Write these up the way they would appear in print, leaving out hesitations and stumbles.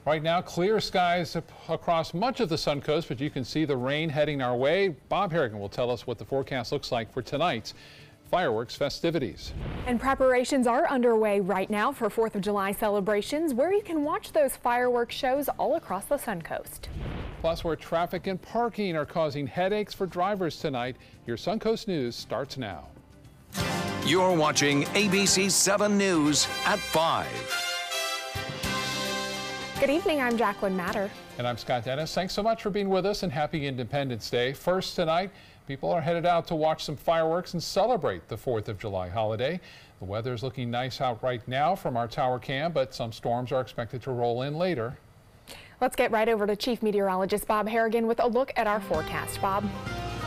Right now, clear skies across much of the Suncoast, but you can see the rain heading our way. Bob Harrigan will tell us what the forecast looks like for tonight's fireworks festivities. And preparations are underway right now for 4th of July celebrations, where you can watch those fireworks shows all across the Suncoast. Plus, where traffic and parking are causing headaches for drivers tonight. Your Suncoast News starts now. You're watching ABC 7 News at 5. Good evening, I'm Jacqueline Matter. And I'm Scott Dennis. Thanks so much for being with us and happy Independence Day. First tonight, people are headed out to watch some fireworks and celebrate the 4th of July holiday. The weather is looking nice out right now from our tower cam, but some storms are expected to roll in later. Let's get right over to Chief Meteorologist Bob Harrigan with a look at our forecast. Bob.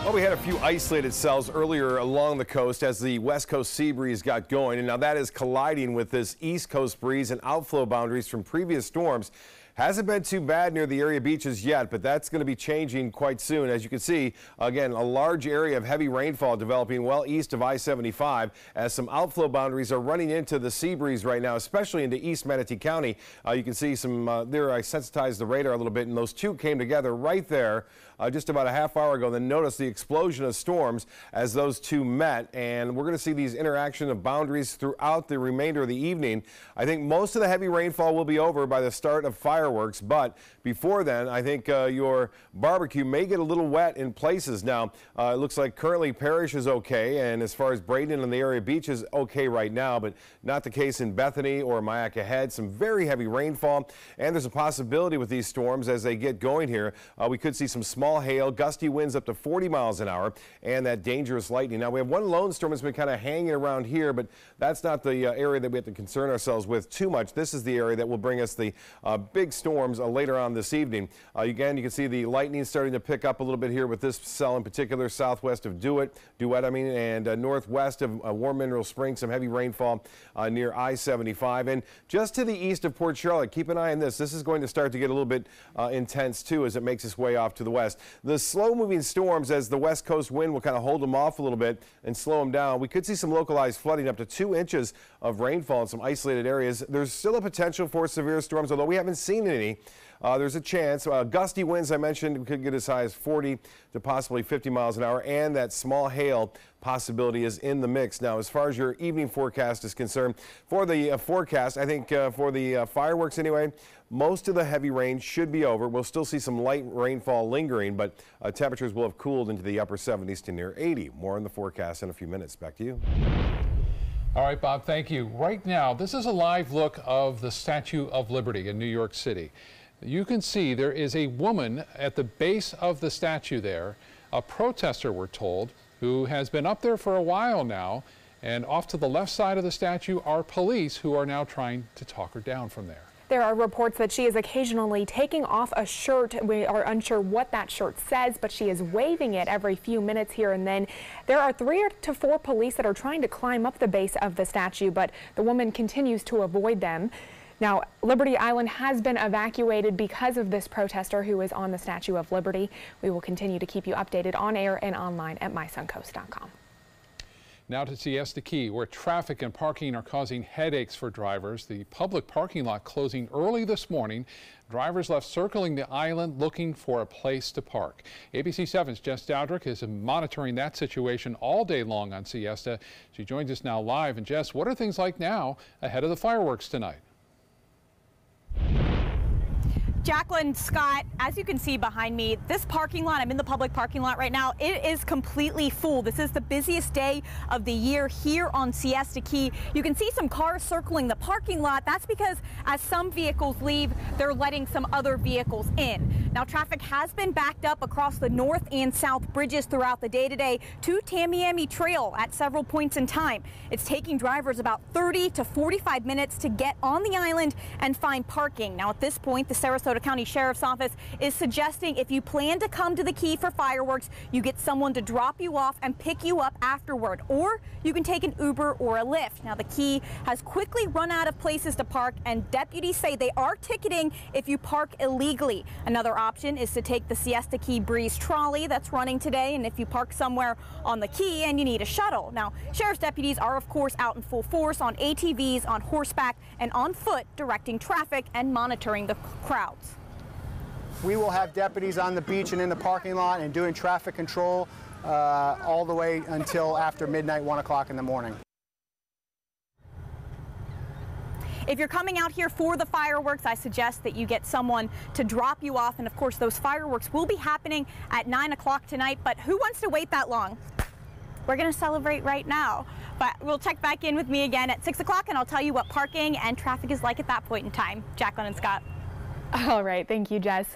Well, we had a few isolated cells earlier along the coast as the west coast sea breeze got going, and now that is colliding with this east coast breeze and outflow boundaries from previous storms. Hasn't been too bad near the area beaches yet, but that's going to be changing quite soon. As you can see, again, a large area of heavy rainfall developing well east of I-75 as some outflow boundaries are running into the sea breeze right now, especially into East Manatee County. You can see some there. I sensitized the radar a little bit, and those two came together right there just about a half hour ago. Then notice the explosion of storms as those two met, and we're going to see these interaction of boundaries throughout the remainder of the evening. I think most of the heavy rainfall will be over by the start of fireworks, but before then, I think your barbecue may get a little wet in places. Now, it looks like currently Parrish is okay, and as far as Braden and the area beach is okay right now, but not the case in Bethany or Myakka Head. Some very heavy rainfall, and there's a possibility with these storms as they get going here. We could see some small hail, gusty winds up to 40 miles an hour, and that dangerous lightning. Now, we have one lone storm that's been kind of hanging around here, but that's not the area that we have to concern ourselves with too much. This is the area that will bring us the big storms later on this evening. Again, you can see the lightning starting to pick up a little bit here with this cell in particular, southwest of Duet, and northwest of Warm Mineral Springs, some heavy rainfall near I-75. And just to the east of Port Charlotte, keep an eye on this. This is going to start to get a little bit intense too as it makes its way off to the west. The slow-moving storms, as the west coast wind will kind of hold them off a little bit and slow them down. We could see some localized flooding up to 2 inches of rainfall in some isolated areas. There's still a potential for severe storms, although we haven't seen any. There's a chance. Gusty winds, I mentioned, could get as high as 40 to possibly 50 miles an hour, and that small hail possibility is in the mix. Now, as far as your evening forecast is concerned, for the forecast, I think for the fireworks anyway, most of the heavy rain should be over. We'll still see some light rainfall lingering, but temperatures will have cooled into the upper 70s to near 80. More on the forecast in a few minutes. Back to you. All right, Bob, thank you. Right now, this is a live look of the Statue of Liberty in New York City. You can see there is a woman at the base of the statue there, a protester, we're told, who has been up there for a while now, and off to the left side of the statue are police who are now trying to talk her down from there. There are reports that she is occasionally taking off a shirt. We are unsure what that shirt says, but she is waving it every few minutes here and then. There are 3 to 4 police that are trying to climb up the base of the statue, but the woman continues to avoid them. Now, Liberty Island has been evacuated because of this protester who is on the Statue of Liberty. We will continue to keep you updated on air and online at mysuncoast.com. Now to Siesta Key, where traffic and parking are causing headaches for drivers. The public parking lot closing early this morning. Drivers left circling the island looking for a place to park. ABC 7's Jess Dowdrick is monitoring that situation all day long on Siesta. She joins us now live. And Jess, what are things like now ahead of the fireworks tonight? Jacqueline, Scott, as you can see behind me, this parking lot, I'm in the public parking lot right now, it is completely full. This is the busiest day of the year here on Siesta Key. You can see some cars circling the parking lot. That's because as some vehicles leave, they're letting some other vehicles in. Now, traffic has been backed up across the north and south bridges throughout the day today to Tamiami Trail at several points in time. It's taking drivers about 30 to 45 minutes to get on the island and find parking. Now, at this point, the Sarasota Sarasota County Sheriff's Office is suggesting if you plan to come to the Key for fireworks, you get someone to drop you off and pick you up afterward, or you can take an Uber or a Lyft. Now, the Key has quickly run out of places to park, and deputies say they are ticketing if you park illegally. Another option is to take the Siesta Key Breeze trolley that's running today, and if you park somewhere on the Key and you need a shuttle. Now, sheriff's deputies are, of course, out in full force on ATVs, on horseback, and on foot, directing traffic and monitoring the crowds. We will have deputies on the beach and in the parking lot and doing traffic control all the way until after midnight, 1 o'clock in the morning. If you're coming out here for the fireworks, I suggest that you get someone to drop you off. And of course, those fireworks will be happening at 9 o'clock tonight. But who wants to wait that long? We're going to celebrate right now. But we'll check back in with me again at 6 o'clock, and I'll tell you what parking and traffic is like at that point in time. Jacqueline and Scott. All right, thank you, Jess.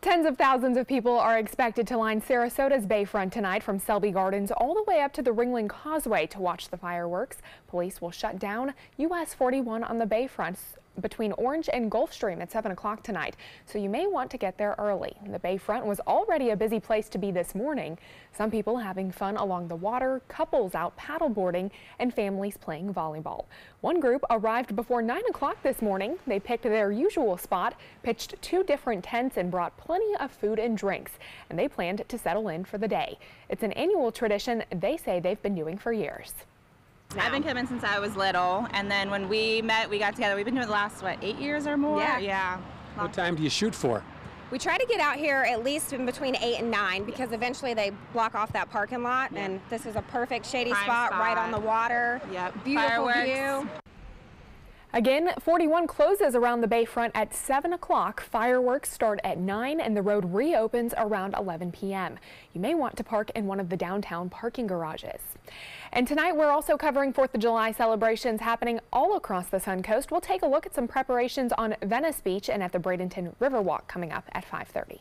Tens of thousands of people are expected to line Sarasota's Bayfront tonight from Selby Gardens all the way up to the Ringling Causeway to watch the fireworks. Police will shut down US 41 on the Bayfront between Orange and Gulfstream at 7 o'clock tonight, so you may want to get there early. The Bayfront was already a busy place to be this morning. Some people having fun along the water, couples out paddleboarding, and families playing volleyball. One group arrived before 9 o'clock this morning. They picked their usual spot, pitched 2 different tents, and brought plenty of food and drinks, and they planned to settle in for the day. It's an annual tradition they say they've been doing for years. I've been coming since I was little, and then when we met, we got together. We've been doing it the last, what, 8 years or more? Yeah. What time do you shoot for? We try to get out here at least in between 8 and 9 because eventually they block off that parking lot, and this is a perfect shady spot right on the water. Yep. Beautiful Fireworks. view. Again, 41 closes around the Bayfront at 7 o'clock. Fireworks start at 9 and the road reopens around 11 p.m. You may want to park in one of the downtown parking garages. And tonight we're also covering 4th of July celebrations happening all across the Sun Coast. We'll take a look at some preparations on Venice Beach and at the Bradenton Riverwalk coming up at 5:30.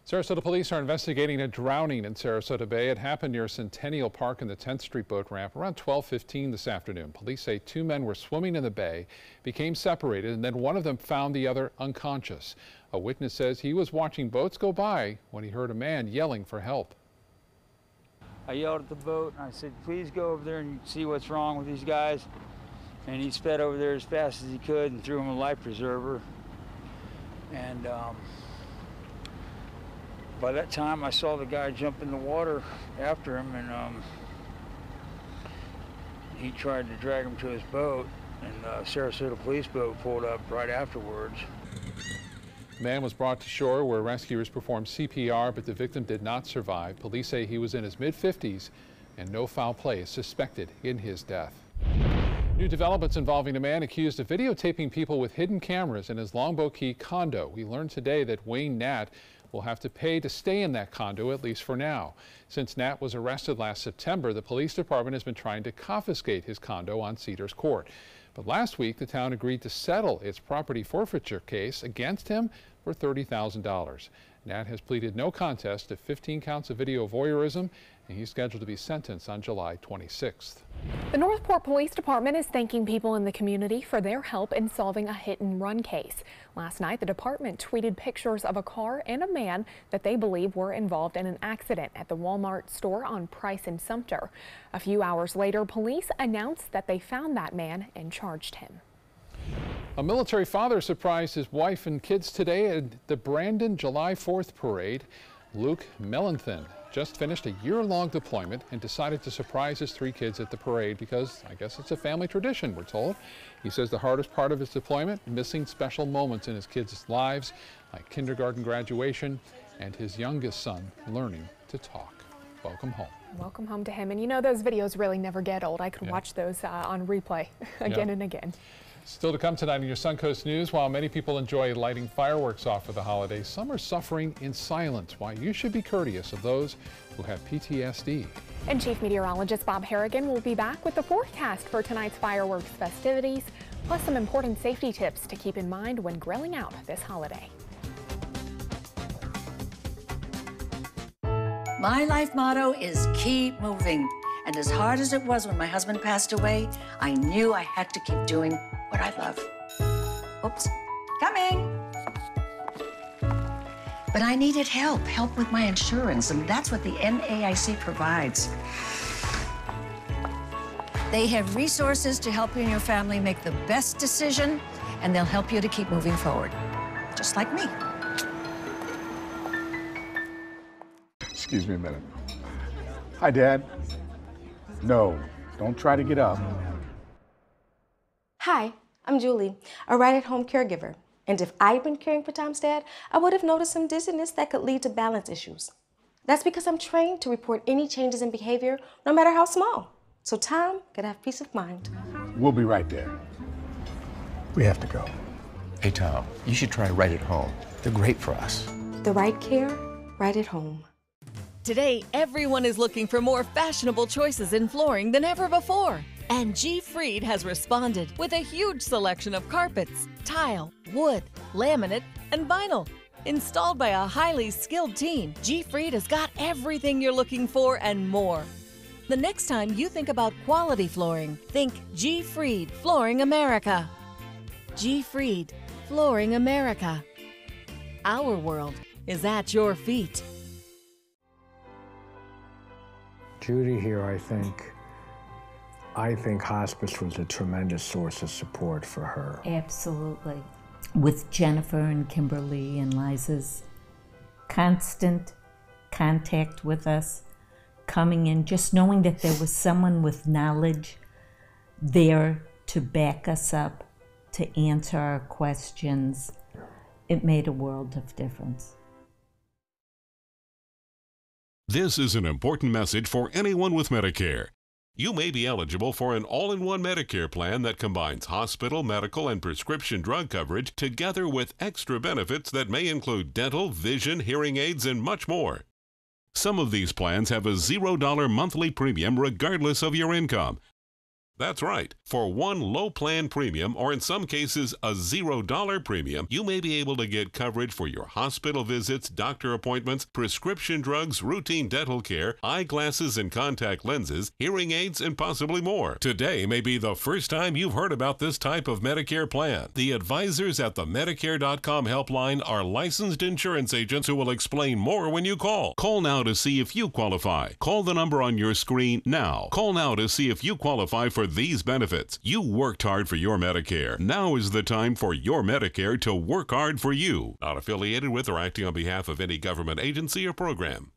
Sarasota police are investigating a drowning in Sarasota Bay. It happened near Centennial Park in the 10th Street boat ramp around 12:15 this afternoon. Police say 2 men were swimming in the bay, became separated, and then one of them found the other unconscious. A witness says he was watching boats go by when he heard a man yelling for help. I yelled at the boat and I said, please go over there and see what's wrong with these guys. And he sped over there as fast as he could and threw him a life preserver. And by that time, I saw the guy jump in the water after him, and he tried to drag him to his boat, and the Sarasota police boat pulled up right afterwards. The man was brought to shore where rescuers performed CPR, but the victim did not survive. Police say he was in his mid-50s, and no foul play is suspected in his death. New developments involving a man accused of videotaping people with hidden cameras in his Longboat Key condo. We learned today that Wayne Nat will have to pay to stay in that condo, at least for now. Since Nat was arrested last September, the police department has been trying to confiscate his condo on Cedars Court. But last week, the town agreed to settle its property forfeiture case against him for $30,000. Nat has pleaded no contest to 15 counts of video voyeurism, and he's scheduled to be sentenced on July 26th. The Northport Police Department is thanking people in the community for their help in solving a hit-and-run case. Last night, the department tweeted pictures of a car and a man that they believe were involved in an accident at the Walmart store on Price and Sumter. A few hours later, police announced that they found that man and charged him. A military father surprised his wife and kids today at the Brandon July 4th parade. Luke Mellenthin just finished a year-long deployment and decided to surprise his 3 kids at the parade because I guess it's a family tradition, we're told. He says the hardest part of his deployment, missing special moments in his kids' lives, like kindergarten graduation and his youngest son learning to talk. Welcome home. Welcome home to him. And you know, those videos really never get old. I could watch those on replay again and again. Still to come tonight in your Suncoast News, while many people enjoy lighting fireworks off for the holidays, some are suffering in silence. Why you should be courteous of those who have PTSD. And Chief Meteorologist Bob Harrigan will be back with the forecast for tonight's fireworks festivities, plus some important safety tips to keep in mind when grilling out this holiday. My life motto is keep moving. And as hard as it was when my husband passed away, I knew I had to keep doing what I love. Oops, coming. But I needed help with my insurance, and that's what the NAIC provides. They have resources to help you and your family make the best decision, and they'll help you to keep moving forward, just like me. Excuse me a minute. Hi, Dad. No, don't try to get up. Hi, I'm Julie, a right-at-home caregiver. And if I'd been caring for Tom's dad, I would have noticed some dizziness that could lead to balance issues. That's because I'm trained to report any changes in behavior, no matter how small, so Tom could have peace of mind. We'll be right there. We have to go. Hey, Tom, you should try Right at Home. They're great for us. The right care, right at home. Today, everyone is looking for more fashionable choices in flooring than ever before. And G. Fried has responded with a huge selection of carpets, tile, wood, laminate, and vinyl. Installed by a highly skilled team, G. Fried has got everything you're looking for and more. The next time you think about quality flooring, think G. Fried Flooring America. G. Fried Flooring America. Our world is at your feet. Judy here, I think hospice was a tremendous source of support for her. Absolutely. With Jennifer and Kimberly and Liza's constant contact with us, coming in, just knowing that there was someone with knowledge there to back us up, to answer our questions, it made a world of difference. This is an important message for anyone with Medicare. You may be eligible for an all-in-one Medicare plan that combines hospital, medical, and prescription drug coverage together with extra benefits that may include dental, vision, hearing aids, and much more. Some of these plans have a $0 monthly premium regardless of your income. That's right. For one low plan premium, or in some cases a $0 premium, you may be able to get coverage for your hospital visits, doctor appointments, prescription drugs, routine dental care, eyeglasses and contact lenses, hearing aids, and possibly more. Today may be the first time you've heard about this type of Medicare plan. The advisors at the Medicare.com helpline are licensed insurance agents who will explain more when you call. Call now to see if you qualify. Call the number on your screen now. Call now to see if you qualify for these benefits. You worked hard for your Medicare. Now is the time for your Medicare to work hard for you. Not affiliated with or acting on behalf of any government agency or program.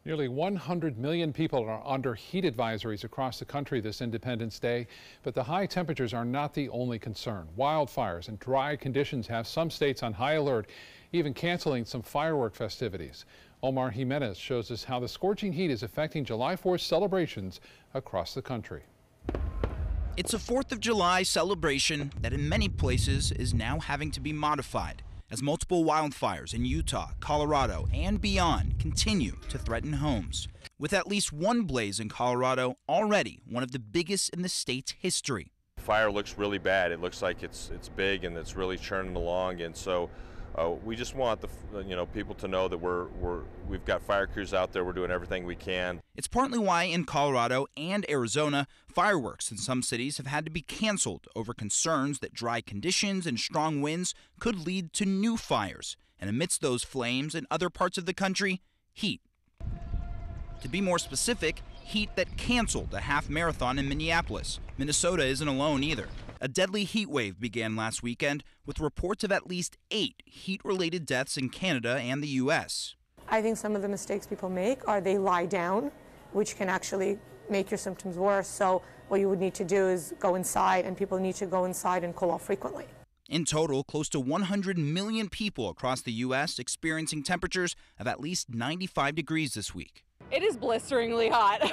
Nearly 100 million people are under heat advisories across the country this Independence Day, but the high temperatures are not the only concern. Wildfires and dry conditions have some states on high alert, even canceling some firework festivities. Omar Jimenez shows us how the scorching heat is affecting July 4th celebrations across the country. It's a 4th of July celebration that in many places is now having to be modified as multiple wildfires in Utah, Colorado, and beyond continue to threaten homes. With at least one blaze in Colorado already one of the biggest in the state's history. Fire looks really bad. It looks like it's big and it's really churning along, and so we just want the people to know that we've got fire crews out there. We're doing everything we can. It's partly why in Colorado and Arizona, fireworks in some cities have had to be canceled over concerns that dry conditions and strong winds could lead to new fires. And amidst those flames in other parts of the country, heat. To be more specific, heat that canceled a half marathon in Minneapolis. Minnesota isn't alone either. A deadly heat wave began last weekend with reports of at least 8 heat-related deaths in Canada and the U.S. I think some of the mistakes people make are they lie down, which can actually make your symptoms worse. So what you would need to do is go inside, and people need to go inside and cool off frequently. In total, close to 100 million people across the U.S. experiencing temperatures of at least 95 degrees this week. It is blisteringly hot.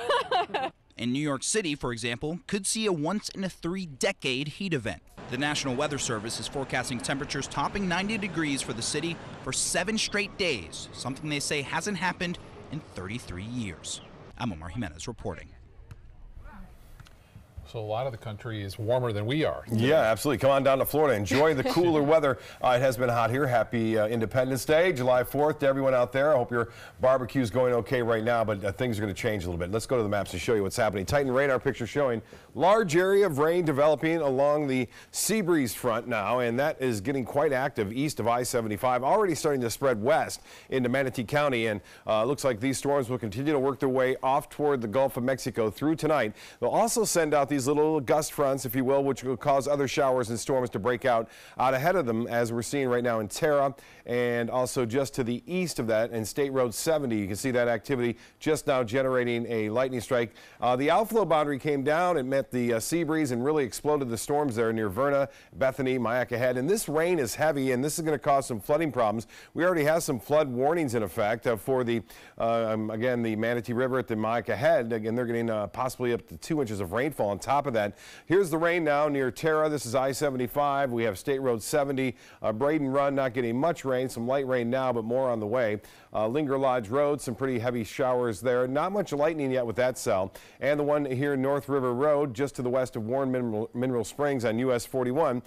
In New York City, for example, could see a once-in-a-3-decade heat event. The National Weather Service is forecasting temperatures topping 90 degrees for the city for 7 straight days, something they say hasn't happened in 33 years. I'm Omar Jimenez reporting. So a lot of the country is warmer than we are. Yeah, absolutely. Come on down to Florida. Enjoy the cooler weather. It has been hot here. Happy Independence Day, July 4th to everyone out there. I hope your barbecue is going okay right now, but things are going to change a little bit. Let's go to the maps to show you what's happening. Titan radar picture showing large area of rain developing along the sea breeze front now, and that is getting quite active east of I-75, already starting to spread west into Manatee County, and looks like these storms will continue to work their way off toward the Gulf of Mexico through tonight. They'll also send out these little gust fronts, if you will, which will cause other showers and storms to break out ahead of them, as we're seeing right now in Terra, and also just to the east of that in State Road 70. You can see that activity just now generating a lightning strike. The outflow boundary came down. It met the sea breeze and really exploded the storms there near Verna, Bethany, Myakka Head. And this rain is heavy, and this is going to cause some flooding problems. We already have some flood warnings in effect for the, again, the Manatee River at the Myakka Head. Again, they're getting possibly up to 2 inches of rainfall on top of that. Here's the rain now near Terra. This is I-75. We have State Road 70. Braden Run not getting much rain, some light rain now, but more on the way. Linger Lodge Road, some pretty heavy showers there. Not much lightning yet with that cell. And the one here North River Road, just to the west of Warren Mineral Springs on US 41.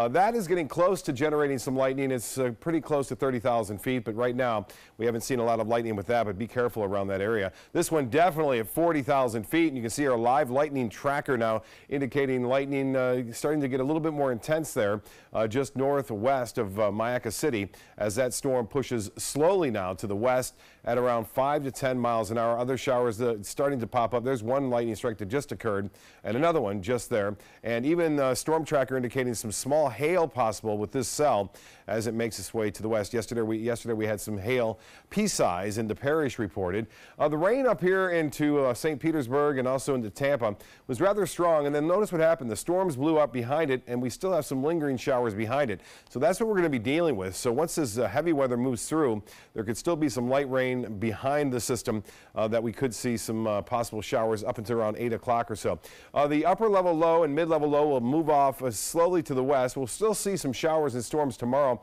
That is getting close to generating some lightning. It's pretty close to 30,000 feet, but right now we haven't seen a lot of lightning with that, but be careful around that area. This one definitely at 40,000 feet, and you can see our live lightning tracker now indicating lightning starting to get a little bit more intense there just northwest of Myakka City as that storm pushes slowly now to the west at around 5 to 10 miles an hour. Other showers starting to pop up. There's one lightning strike that just occurred and another one just there. And even Storm Tracker indicating some small hail possible with this cell as it makes its way to the west. Yesterday we had some hail pea-size into Parrish reported. The rain up here into St. Petersburg and also into Tampa was rather strong. And then notice what happened. The storms blew up behind it, and we still have some lingering showers behind it. So that's what we're going to be dealing with. So once this heavy weather moves through, there could still be some light rain behind the system that we could see some possible showers up until around 8 o'clock or so. The upper level low and mid-level low will move off slowly to the west. We'll still see some showers and storms tomorrow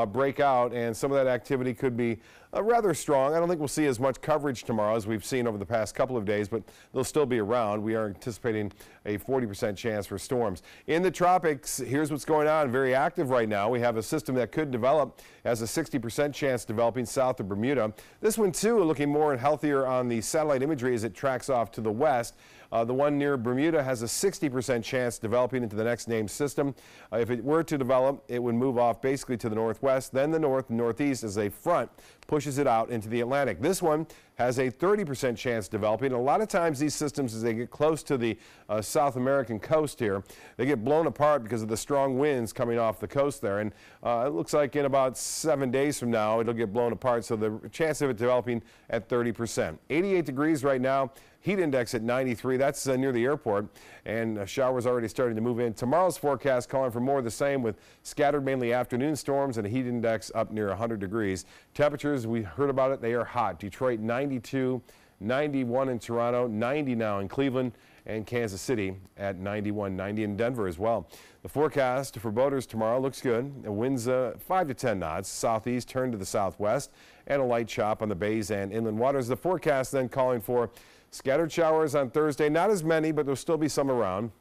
break out, and some of that activity could be rather strong. I don't think we'll see as much coverage tomorrow as we've seen over the past couple of days, but they'll still be around. We are anticipating a 40% chance for storms. In the tropics, here's what's going on. Very active right now. We have a system that could develop, has a 60% chance developing south of Bermuda. This one, too, looking more and healthier on the satellite imagery as it tracks off to the west. The one near Bermuda has a 60% chance developing into the next named system. If it were to develop, it would move off basically to the northwest, then the north and northeast as a front pushes it out into the Atlantic. This one has a 30% chance developing. A lot of times these systems, as they get close to the South American coast here, they get blown apart because of the strong winds coming off the coast there. And it looks like in about 7 days from now, it'll get blown apart. So the chance of it developing at 30%. 88 degrees right now. Heat index at 93. That's near the airport, and showers already starting to move in. Tomorrow's forecast calling for more of the same with scattered mainly afternoon storms and a heat index up near 100 degrees. Temperatures, we heard about it, they are hot. Detroit 92, 91 in Toronto, 90 now in Cleveland, and Kansas City at 91, 90 in Denver as well. The forecast for boaters tomorrow looks good. The winds 5 to 10 knots, southeast turn to the southwest, and a light chop on the bays and inland waters. The forecast then calling for scattered showers on Thursday, not as many, but there'll still be some around.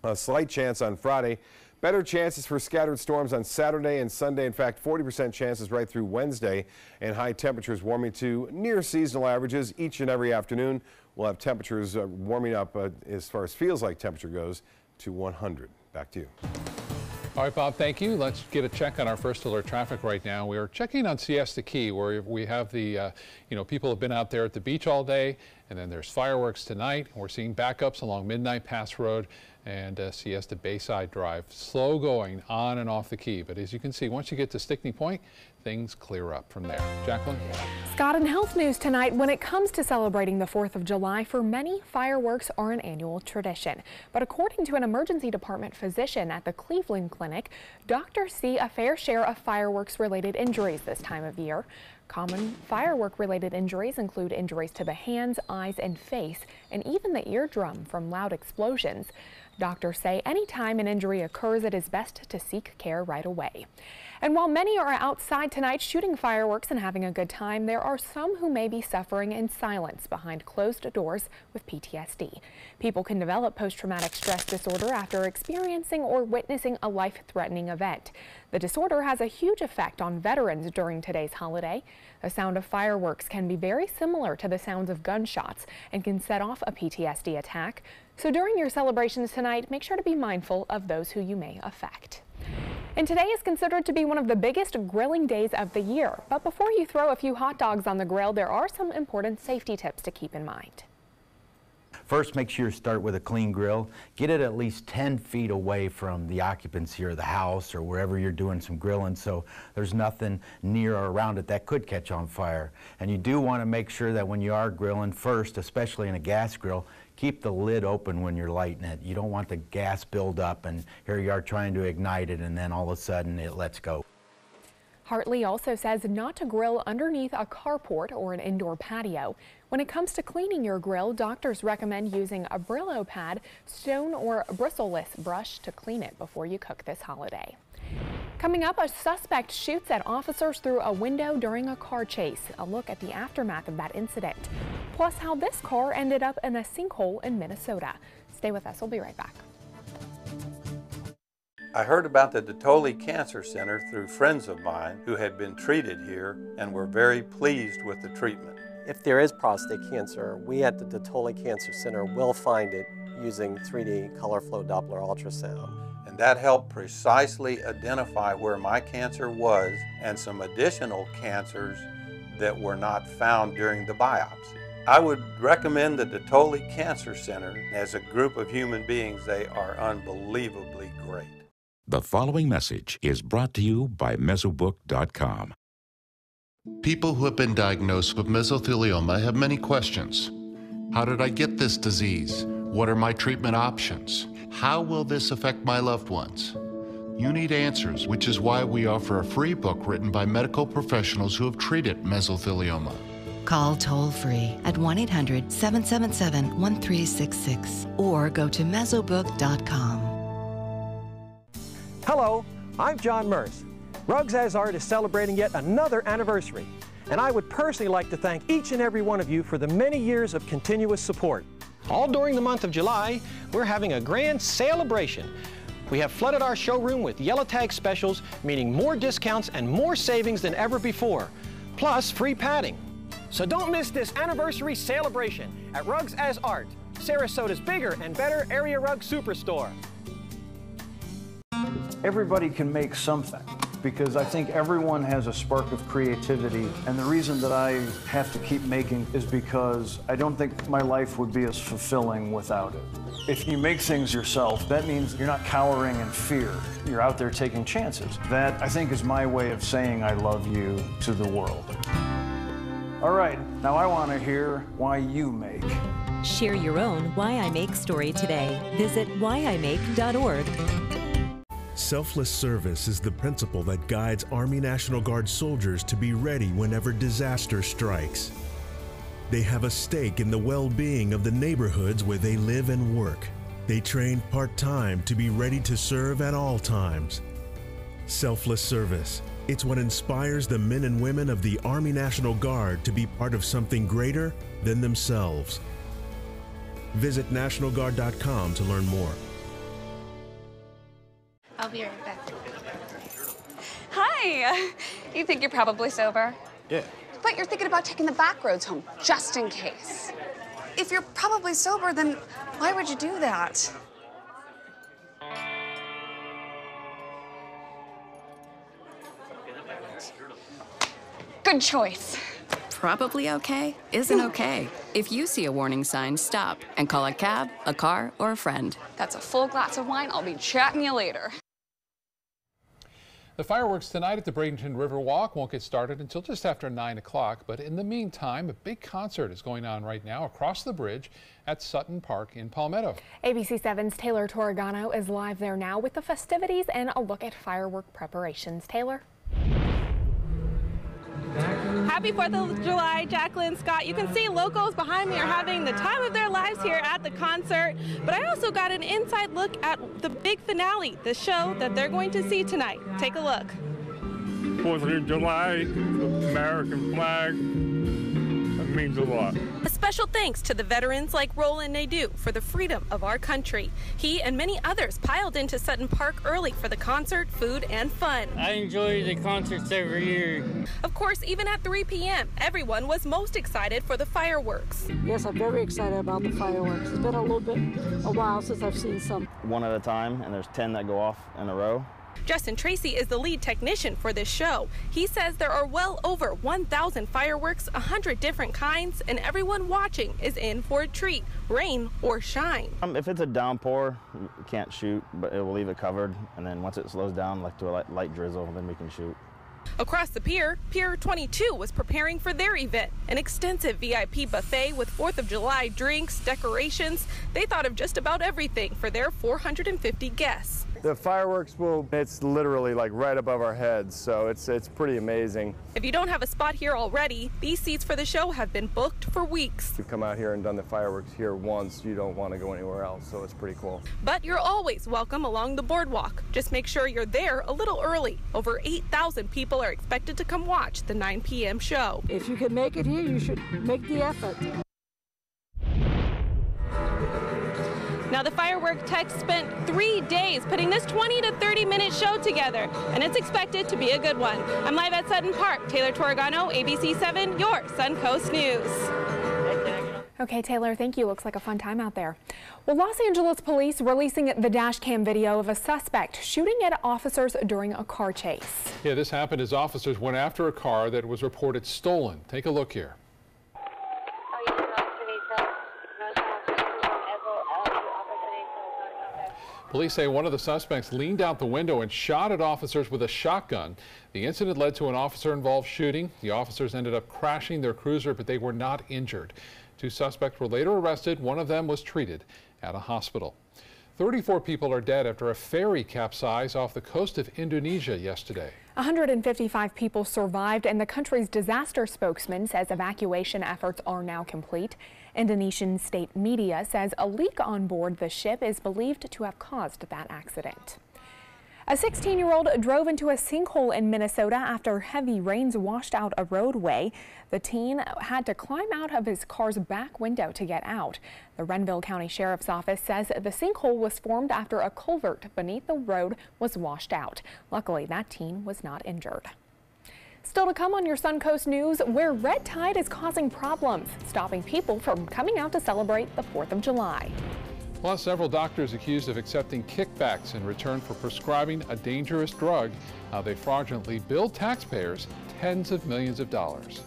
A slight chance on Friday. Better chances for scattered storms on Saturday and Sunday. In fact, 40% chances right through Wednesday, and high temperatures warming to near seasonal averages each and every afternoon. We'll have temperatures warming up as far as feels like temperature goes to 100. Back to you. All right, Bob, thank you. Let's get a check on our first alert traffic right now. We are checking on Siesta Key, where we have the, people have been out there at the beach all day, and then there's fireworks tonight. We're seeing backups along Midnight Pass Road and Siesta Bayside Drive. Slow going on and off the key, but as you can see, once you get to Stickney Point, things clear up from there. Jacqueline? Scott, in health news tonight, when it comes to celebrating the 4th of July, for many, fireworks are an annual tradition. But according to an emergency department physician at the Cleveland Clinic, doctors see a fair share of fireworks-related injuries this time of year. Common firework-related injuries include injuries to the hands, eyes, and face, and even the eardrum from loud explosions. Doctors say anytime an injury occurs, it is best to seek care right away. And while many are outside tonight shooting fireworks and having a good time, there are some who may be suffering in silence behind closed doors with PTSD. People can develop post-traumatic stress disorder after experiencing or witnessing a life-threatening event. The disorder has a huge effect on veterans during today's holiday. The sound of fireworks can be very similar to the sounds of gunshots and can set off a PTSD attack. So during your celebrations tonight, make sure to be mindful of those who you may affect. And today is considered to be one of the biggest grilling days of the year. But before you throw a few hot dogs on the grill, there are some important safety tips to keep in mind. First, make sure you start with a clean grill. Get it at least 10 feet away from the occupancy or the house or wherever you're doing some grilling, so there's nothing near or around it that could catch on fire. And you do want to make sure that when you are grilling, first, especially in a gas grill, keep the lid open when you're lighting it. You don't want the gas build up and here you are trying to ignite it and then all of a sudden it lets go. Hartley also says not to grill underneath a carport or an indoor patio. When it comes to cleaning your grill, doctors recommend using a Brillo pad, stone or bristleless brush to clean it before you cook this holiday. Coming up, a suspect shoots at officers through a window during a car chase. A look at the aftermath of that incident. Plus how this car ended up in a sinkhole in Minnesota. Stay with us, we'll be right back. I heard about the Dotole Cancer Center through friends of mine who had been treated here and were very pleased with the treatment. If there is prostate cancer, we at the Dotole Cancer Center will find it using 3D color flow Doppler ultrasound. And that helped precisely identify where my cancer was and some additional cancers that were not found during the biopsy. I would recommend the Dotole Cancer Center. As a group of human beings, they are unbelievably great. The following message is brought to you by Mesobook.com. People who have been diagnosed with mesothelioma have many questions. How did I get this disease? What are my treatment options? How will this affect my loved ones? You need answers, which is why we offer a free book written by medical professionals who have treated mesothelioma. Call toll-free at 1-800-777-1366 or go to Mesobook.com. Hello, I'm John Merce. Rugs As Art is celebrating yet another anniversary, and I would personally like to thank each and every one of you for the many years of continuous support. All during the month of July, we're having a grand celebration. We have flooded our showroom with yellow tag specials, meaning more discounts and more savings than ever before, plus free padding. So don't miss this anniversary celebration at Rugs As Art, Sarasota's bigger and better area rug superstore. Everybody can make something, because I think everyone has a spark of creativity, and the reason that I have to keep making is because I don't think my life would be as fulfilling without it. If you make things yourself, that means you're not cowering in fear. You're out there taking chances. That, I think, is my way of saying I love you to the world. All right, now I want to hear why you make. Share your own Why I Make story today. Visit whyimake.org. Selfless service is the principle that guides Army National Guard soldiers to be ready whenever disaster strikes. They have a stake in the well-being of the neighborhoods where they live and work. They train part-time to be ready to serve at all times. Selfless service. It's what inspires the men and women of the Army National Guard to be part of something greater than themselves. Visit NationalGuard.com to learn more. I'll be right back. Hi! You think you're probably sober? Yeah. But you're thinking about taking the back roads home, just in case. If you're probably sober, then why would you do that? Good choice. Probably okay isn't okay. If you see a warning sign, stop and call a cab, a car, or a friend. That's a full glass of wine. I'll be chatting you later. The fireworks tonight at the Bradenton River Walk won't get started until just after 9 o'clock, but in the meantime, a big concert is going on right now across the bridge at Sutton Park in Palmetto. ABC 7's Taylor Torregano is live there now with the festivities and a look at firework preparations. Taylor? Happy 4th of July, Jacqueline Scott. You can see locals behind me are having the time of their lives here at the concert, but I also got an inside look at the big finale, the show that they're going to see tonight. Take a look. 4th of July, American flag, it means a lot. A special thanks to the veterans like Roland Nadeau for the freedom of our country. He and many others piled into Sutton Park early for the concert, food, and fun. I enjoy the concerts every year. Of course, even at 3 p.m., everyone was most excited for the fireworks. Yes, I'm very excited about the fireworks. It's been a while since I've seen some. One at a time, and there's 10 that go off in a row. Justin Tracy is the lead technician for this show. He says there are well over 1,000 fireworks, 100 different kinds, and everyone watching is in for a treat, rain or shine. If it's a downpour, we can't shoot, but it will leave it covered, and then once it slows down, like to a light drizzle, then we can shoot. Across the pier, Pier 22 was preparing for their event, an extensive VIP buffet with 4th of July drinks, decorations. They thought of just about everything for their 450 guests. The fireworks it's literally like right above our heads, so it's pretty amazing. If you don't have a spot here already, these seats for the show have been booked for weeks. You've come out here and done the fireworks here once, you don't want to go anywhere else, so it's pretty cool. But you're always welcome along the boardwalk. Just make sure you're there a little early. Over 8,000 people are expected to come watch the 9 p.m. show. If you can make it here, you should make the effort. Now, the firework tech spent 3 days putting this 20 to 30-minute show together, and it's expected to be a good one. I'm live at Sutton Park. Taylor Torregano, ABC 7, your Suncoast News. Okay, Taylor, thank you. Looks like a fun time out there. Well, Los Angeles police releasing the dash cam video of a suspect shooting at officers during a car chase. Yeah, this happened as officers went after a car that was reported stolen. Take a look here. Police say one of the suspects leaned out the window and shot at officers with a shotgun. The incident led to an officer-involved shooting. The officers ended up crashing their cruiser, but they were not injured. 2 suspects were later arrested. One of them was treated at a hospital. 34 people are dead after a ferry capsized off the coast of Indonesia yesterday. 155 people survived, and the country's disaster spokesman says evacuation efforts are now complete. Indonesian state media says a leak on board the ship is believed to have caused that accident. A 16-year-old drove into a sinkhole in Minnesota after heavy rains washed out a roadway. The teen had to climb out of his car's back window to get out. The Renville County Sheriff's Office says the sinkhole was formed after a culvert beneath the road was washed out. Luckily, that teen was not injured. Still to come on your Suncoast News, where red tide is causing problems, stopping people from coming out to celebrate the 4th of July. Plus, several doctors accused of accepting kickbacks in return for prescribing a dangerous drug. How they fraudulently billed taxpayers tens of millions of dollars.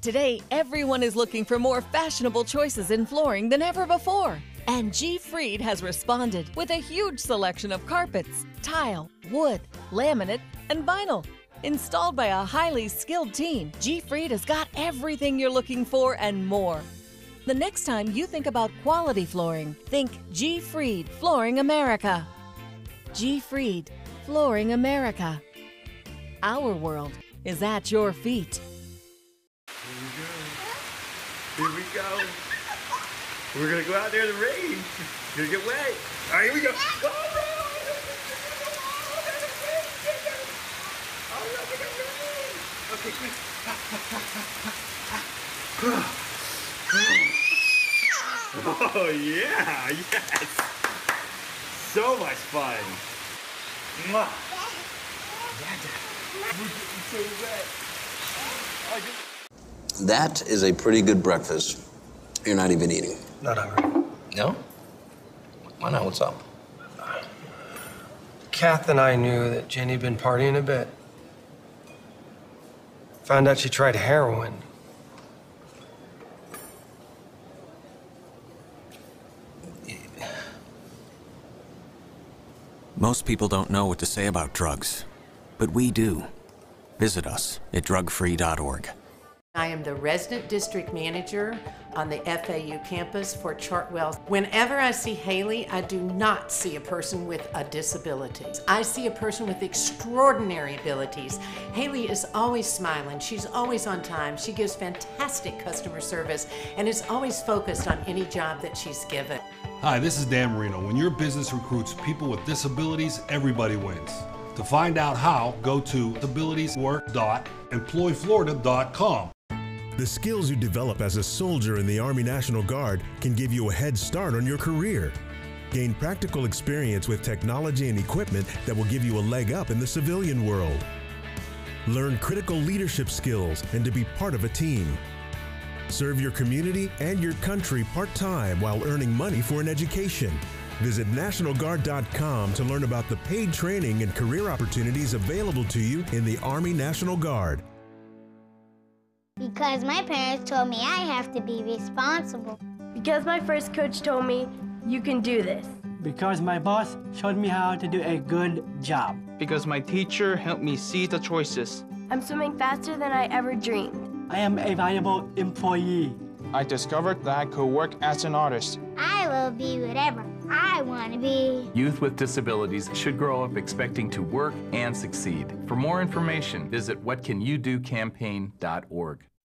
Today, everyone is looking for more fashionable choices in flooring than ever before. And G. Fried has responded with a huge selection of carpets, tile, wood, laminate, and vinyl. Installed by a highly skilled team, G. Fried has got everything you're looking for and more. The next time you think about quality flooring, think G. Fried Flooring America. G. Fried Flooring America. Our world is at your feet. Here we go. We're gonna go out there in the rain. We're gonna get wet. All right, here we go. Okay, quick. Oh yeah, yes. So much fun. Mwah. That is a pretty good breakfast. You're not even eating. Not hungry. No? Why not? What's up? Kath and I knew that Jenny had been partying a bit. Found out she tried heroin. Most people don't know what to say about drugs, but we do. Visit us at drugfree.org. I am the resident district manager on the FAU campus for Chartwell. Whenever I see Haley, I do not see a person with a disability. I see a person with extraordinary abilities. Haley is always smiling. She's always on time. She gives fantastic customer service and is always focused on any job that she's given. Hi, this is Dan Marino. When your business recruits people with disabilities, everybody wins. To find out how, go to disabilitieswork.employflorida.com. The skills you develop as a soldier in the Army National Guard can give you a head start on your career. Gain practical experience with technology and equipment that will give you a leg up in the civilian world. Learn critical leadership skills and to be part of a team. Serve your community and your country part-time while earning money for an education. Visit NationalGuard.com to learn about the paid training and career opportunities available to you in the Army National Guard. Because my parents told me I have to be responsible. Because my first coach told me, you can do this. Because my boss showed me how to do a good job. Because my teacher helped me see the choices. I'm swimming faster than I ever dreamed. I am a valuable employee. I discovered that I could work as an artist. I will be whatever I want to be. Youth with disabilities should grow up expecting to work and succeed. For more information, visit whatcanyoudocampaign.org.